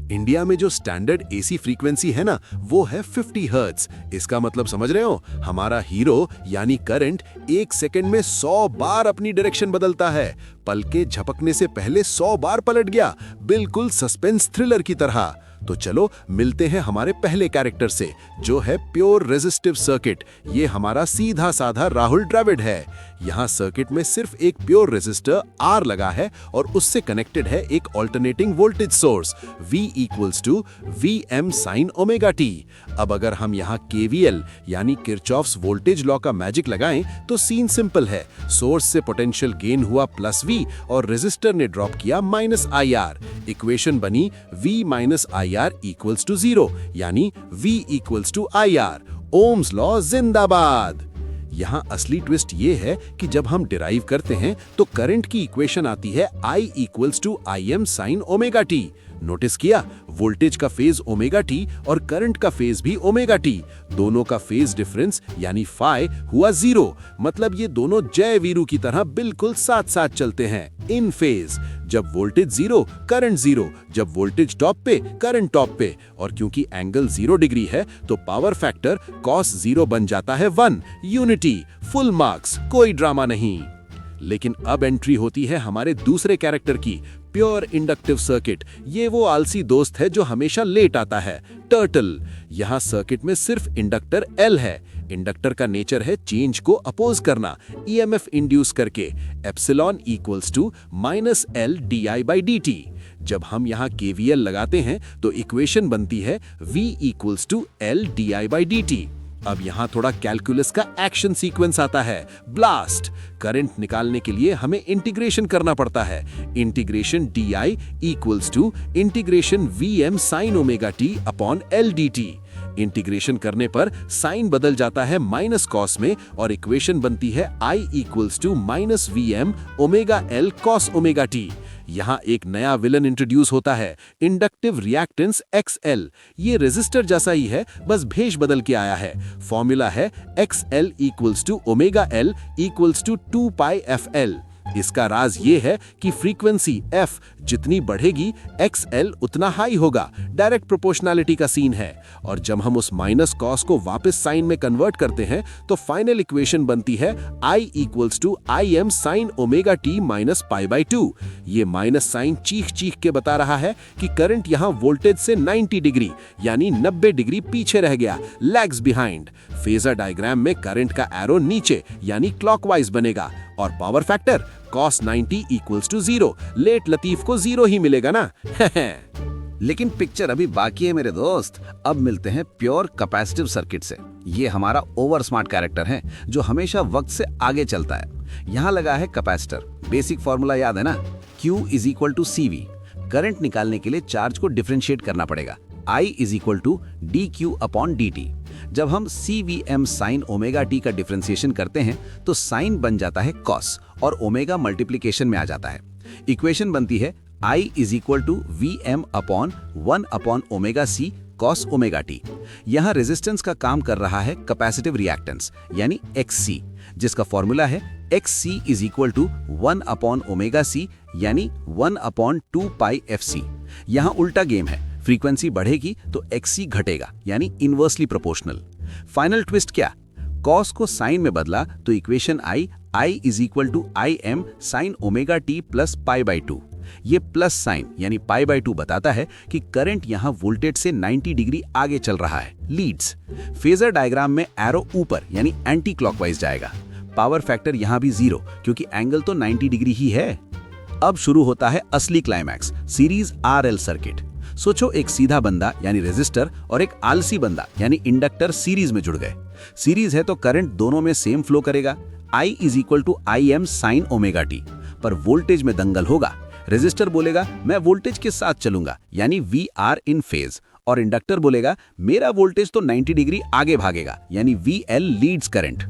India में जो standard AC frequency है ना, वो है 50 हर्ट्ज। इसका मतलब समझ रहे हो, हमारा हीरो यानी करंट 1 सेकंड में 100 बार अपनी डायरेक्शन बदलता है। पल के झपकने से पहले 100 बार पलट गया, बिल्कुल सस्पेंस थ्रिलर की तरह। तो चलो मिलते हैं हमारे पहले कैरेक्टर से, जो है प्योर रेजिस्टिव सर्किट। ये हमारा सीधा साधा राहुल द्रविड़ है। यहाँ सर्किट में सिर्फ एक प्योर रेजिस्टर R लगा है और उससे कनेक्टेड है एक alternating voltage source V equals to VM sine omega t। अब अगर हम यहाँ KVL यानी किरचॉफ्स वोल्टेज लॉ का मैजिक लगाएं तो सीन सिंपल है। सोर्स से पोटेंशियल गेन हुआ +V और रेजिस्टर ने ड्रॉप किया -IR। इक्वेशन बनी V minus IR equals to 0, यानी V equals to IR। Ohm's law जिंदाबाद। यहाँ असली ट्विस्ट ये है कि जब हम डिराइव करते हैं तो करंट की इक्वेशन आती है I equals to IM sine omega t। Notice किया, वोल्टेज का फेज ओमेगा t और करंट का फेज भी ओमेगा t। दोनों का फेज डिफरेंस यानी फाई हुआ 0। मतलब ये दोनों जय वीरू की तरह बिल्कुल साथ साथ चलते हैं, इन फेज। जब वोल्टेज 0 करंट 0, जब वोल्टेज टॉप पे करंट टॉप पे। और क्योंकि एंगल 0 डिग्री है तो पावर फैक्टर cos 0 बन जाता है 1। यूनिटी, फुल मार्क्स, कोई ड्रामा नहीं। लेकिन अब एंट्री होती है हमारे दूसरे कैरेक्टर की, प्योर इंडक्टिव सर्किट। ये वो आलसी दोस्त है जो हमेशा लेट आता है, टर्टल। यहाँ सर्किट में सिर्फ इंडक्टर L है। इंडक्टर का नेचर है चेंज को अपोज करना, EMF इंड्यूस करके। Epsilon equals to -L di/dt। जब हम यहाँ KVL लगाते हैं तो इक्वेशन बनती है V equals to L di/dt। अब यहाँ थोड़ा कैलकुलस का एक्शन सीक्वेंस आता है, ब्लास्ट। करंट निकालने के लिए हमें इंटीग्रेशन करना पड़ता है। Integration di equals to integration VM sine omega t upon LDT। Integration करने पर साइन बदल जाता है माइनस कॉस में और इक्वेशन बनती है I equals to -VM omega L cos omega t। यहाँ एक नया विलन इंट्रोड्यूस होता है, इंडक्टिव रिएक्टेंस XL। ये रेजिस्टर जैसा ही है, बस भेष बदल के आया है। फॉर्मूला है XL equals to omega L equals to 2πfL। इसका राज ये है कि फ्रीक्वेंसी F जितनी बढ़ेगी XL उतना हाई होगा। डायरेक्ट प्रोपोर्शनैलिटी का सीन है। और जब हम उस माइनस कॉस को वापस साइन में कन्वर्ट करते हैं तो फाइनल इक्वेशन बनती है I equals to IM sine omega t minus π/2। ये माइनस साइन चीख चीख के बता रहा है कि करंट यहाँ वोल्टेज से 90 डिग्री यानी 90 डिग्री पीछे रह गया, लैग्स बिहाइंड। फेजर डायग्राम में करंट का एरो नीचे यानी क्लॉकवाइज बनेगा और power factor cos 90 equals to 0। Late लतीफ को 0 ही मिलेगा ना। लेकिन पिक्चर अभी बाकी है मेरे दोस्त। अब मिलते हैं प्योर कैपेसिटिव सर्किट से। ये हमारा ओवर स्मार्ट कैरेक्टर है जो हमेशा वक्त से आगे चलता है। यहाँ लगा है कैपेसिटर। बेसिक फॉर्मूला याद है ना, Q is equal to CV। Current निकालने के लिए चार्ज को डिफरेंशिएट करना पड़ेगा, I is equal to dQ upon dt। जब हम CVM साइन ओमेगा t का डिफरेंशिएशन करते हैं तो साइन बन जाता है cos और ओमेगा मल्टीप्लिकेशन में आ जाता है। इक्वेशन बनती है I is equal to VM upon 1 upon omega C cos omega t। यहाँ रेजिस्टेंस का काम कर रहा है कैपेसिटिव रिएक्टेंस यानी XC, जिसका फॉर्मूला है XC is equal to 1 upon omega C यानी 1 अपॉन 2πfC। यहाँ उल्टा गेम है, फ्रीक्वेंसी बढ़ेगी तो XC घटेगा यानी इनवर्सली प्रोपोर्शनल। फाइनल ट्विस्ट क्या, कॉस को साइन में बदला तो equation I is equal to IM sine omega t plus π/2। ये प्लस साइन यानी π/2 बताता है कि करंट यहाँ वोल्टेज से 90 डिग्री आगे चल रहा है, लीड्स। फेजर डायग्राम में एरो ऊपर यानी एंटी क्लॉकवाइज जाएगा। पावर फैक्टर यहाँ भी 0 क्योंकि एंगल तो 90 डिग्री ही है। अब शुरू होता है असली क्लाइमैक्स, सीरीज RL सर्किट। सोचो, एक सीधा बंदा यानी रेजिस्टर और एक आलसी बंदा यानी इंडक्टर सीरीज में जुड़ गए। सीरीज है तो करंट दोनों में सेम फ्लो करेगा, I is equal to IM sine omega t। पर वोल्टेज में दंगल होगा। रेजिस्टर बोलेगा मैं वोल्टेज के साथ चलूंगा यानी VR इन फेज, और इंडक्टर बोलेगा मेरा वोल्टेज तो 90 डिग्री आगे भागेगा यानी VL लीड्स करंट।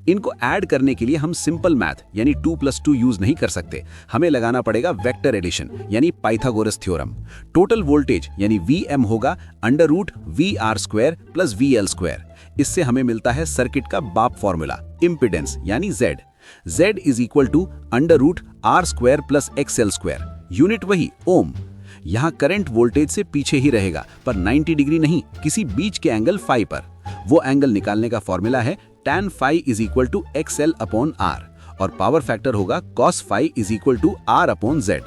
इनको ऐड करने के लिए हम सिंपल मैथ यानी 2+2 यूज नहीं कर सकते। हमें लगाना पड़ेगा वेक्टर एडिशन यानी पाइथागोरस थ्योरम। टोटल वोल्टेज यानी VM होगा √VR² प्लस VL²। इससे हमें मिलता है सर्किट का बाप फॉर्मूला, इम्पीडेंस यानी Z is equal to √R² plus XL²। Unit वही ओम। यहाँ करंट वोल्टेज से पीछे ही रहेगा, पर 90 डिग्री नहीं, किसी बीच के एंगल फाई पर। वो एंगल निकालने का फॉर्मूला है tan phi is equal to XL/R और पावर फैक्टर होगा cos phi is equal to R/Z।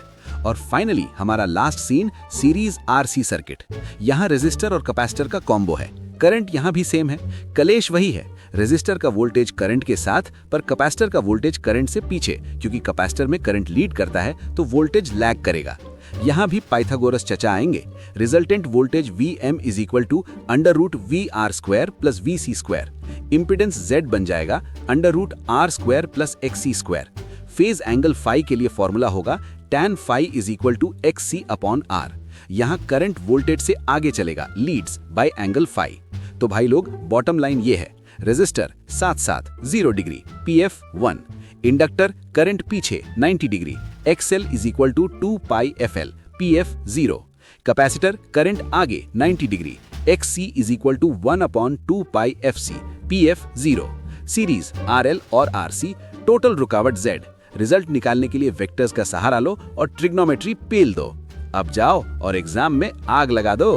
और फाइनली हमारा last scene series RC circuit. यहाँ रेजिस्टर और कैपेसिटर का कॉम्बो है। करंट यहाँ भी सेम है, कलेश वही है, रेजिस्टर का वोल्टेज करंट के साथ, पर कैपेसिटर का वोल्टेज करंट से पीछे, क्योंकि कैपेसिटर में करंट लीड करता है तो वोल्टेज लैग करेगा। यहाँ भी पाइथागोरस चचा आएंगे। Resultant voltage Vm is equal to √VR² plus VC²। Impedance Z बन जाएगा √R² plus XC²। Phase angle phi के लिए फॉर्मूला होगा tan phi is equal to XC/R। यहाँ करंट वोल्टेज से आगे चलेगा, लीड्स बाय एंगल फाई। तो भाई लोग, बॉटम लाइन ये है, रेजिस्टर साथ साथ 0 डिग्री, PF 1, इंडक्टर करंट पीछे 90 degree, XL is equal to 2πfL, PF 0, कैपेसिटर करंट आगे 90 degree, XC is equal to 1/2πfC, PF 0, series RL और RC, टोटल रुकावट Z। रिजल्ट निकालने के लिए वेक्टर्स का सहारा लो और ट्रिग्नोमेट्री पेल दो। अब जाओ और एग्जाम में आग लगा दो।